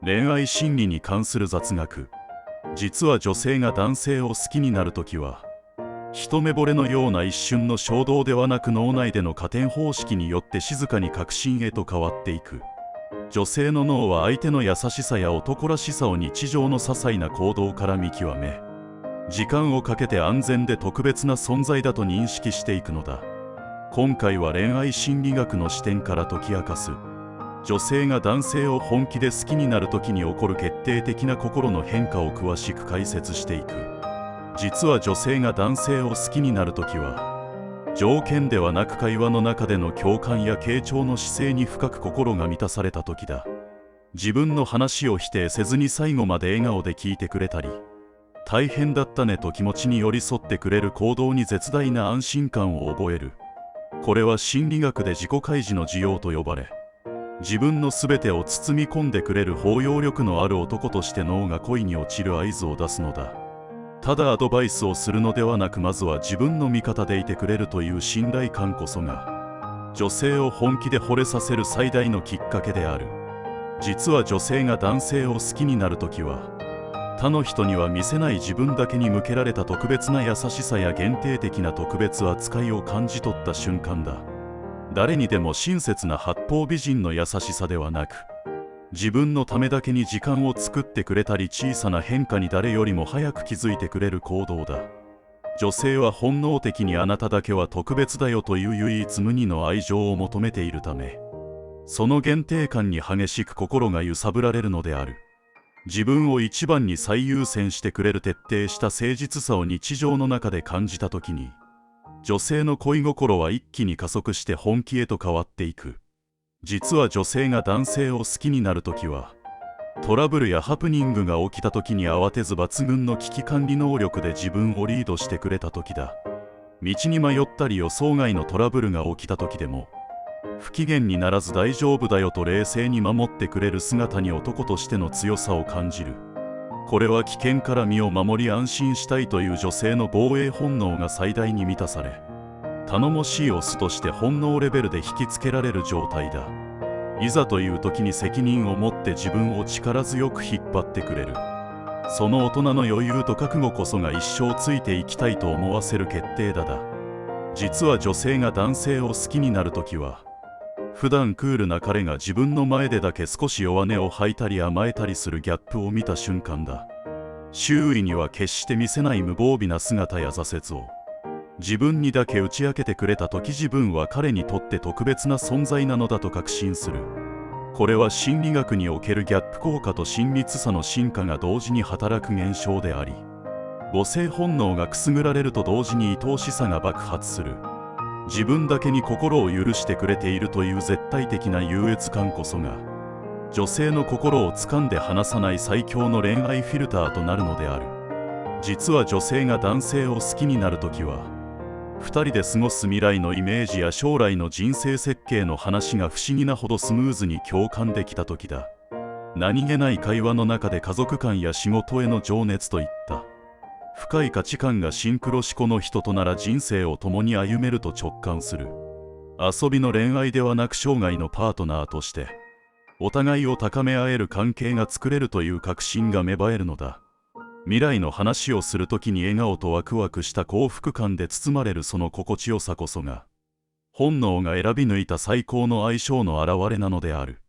恋愛心理に関する雑学。実は女性が男性を好きになるときは、一目惚れのような一瞬の衝動ではなく、脳内での加点方式によって静かに確信へと変わっていく。女性の脳は相手の優しさや男らしさを日常の些細な行動から見極め、時間をかけて安全で特別な存在だと認識していくのだ。今回は恋愛心理学の視点から解き明かす、女性が男性を本気で好きになるときに起こる決定的な心の変化を詳しく解説していく。実は女性が男性を好きになるときは、条件ではなく会話の中での共感や傾聴の姿勢に深く心が満たされたときだ。自分の話を否定せずに最後まで笑顔で聞いてくれたり、大変だったねと気持ちに寄り添ってくれる行動に絶大な安心感を覚える。これは心理学で自己開示の需要と呼ばれ、自分の全てを包み込んでくれる包容力のある男として脳が恋に落ちる合図を出すのだ。ただアドバイスをするのではなく、まずは自分の味方でいてくれるという信頼感こそが、女性を本気で惚れさせる最大のきっかけである。実は女性が男性を好きになるときは、他の人には見せない自分だけに向けられた特別な優しさや限定的な特別扱いを感じ取った瞬間だ。誰にでも親切な八方美人の優しさではなく、自分のためだけに時間を作ってくれたり、小さな変化に誰よりも早く気づいてくれる行動だ。女性は本能的にあなただけは特別だよという唯一無二の愛情を求めているため、その限定感に激しく心が揺さぶられるのである。自分を一番に最優先してくれる徹底した誠実さを日常の中で感じたときに、女性の恋心は一気に加速して本気へと変わっていく。実は女性が男性を好きになるときは、トラブルやハプニングが起きたときに慌てず抜群の危機管理能力で自分をリードしてくれたときだ。道に迷ったり予想外のトラブルが起きたときでも、不機嫌にならず大丈夫だよと冷静に守ってくれる姿に男としての強さを感じる。これは危険から身を守り安心したいという女性の防衛本能が最大に満たされ、頼もしいオスとして本能レベルで引きつけられる状態だ。いざという時に責任を持って自分を力強く引っ張ってくれる。その大人の余裕と覚悟こそが一生ついていきたいと思わせる決定打だ。実は女性が男性を好きになるときは、普段クールな彼が自分の前でだけ少し弱音を吐いたり甘えたりするギャップを見た瞬間だ。周囲には決して見せない無防備な姿や挫折を自分にだけ打ち明けてくれた時、自分は彼にとって特別な存在なのだと確信する。これは心理学におけるギャップ効果と親密さの進化が同時に働く現象であり、母性本能がくすぐられると同時に愛おしさが爆発する。自分だけに心を許してくれているという絶対的な優越感こそが、女性の心を掴んで離さない最強の恋愛フィルターとなるのである。実は女性が男性を好きになるときは、2人で過ごす未来のイメージや将来の人生設計の話が不思議なほどスムーズに共感できたときだ。何気ない会話の中で家族観や仕事への情熱といった深い価値観がシンクロし、この人となら人生を共に歩めると直感する。遊びの恋愛ではなく生涯のパートナーとしてお互いを高め合える関係が作れるという確信が芽生えるのだ。未来の話をするときに笑顔とワクワクした幸福感で包まれるその心地よさこそが、本能が選び抜いた最高の相性の表れなのである。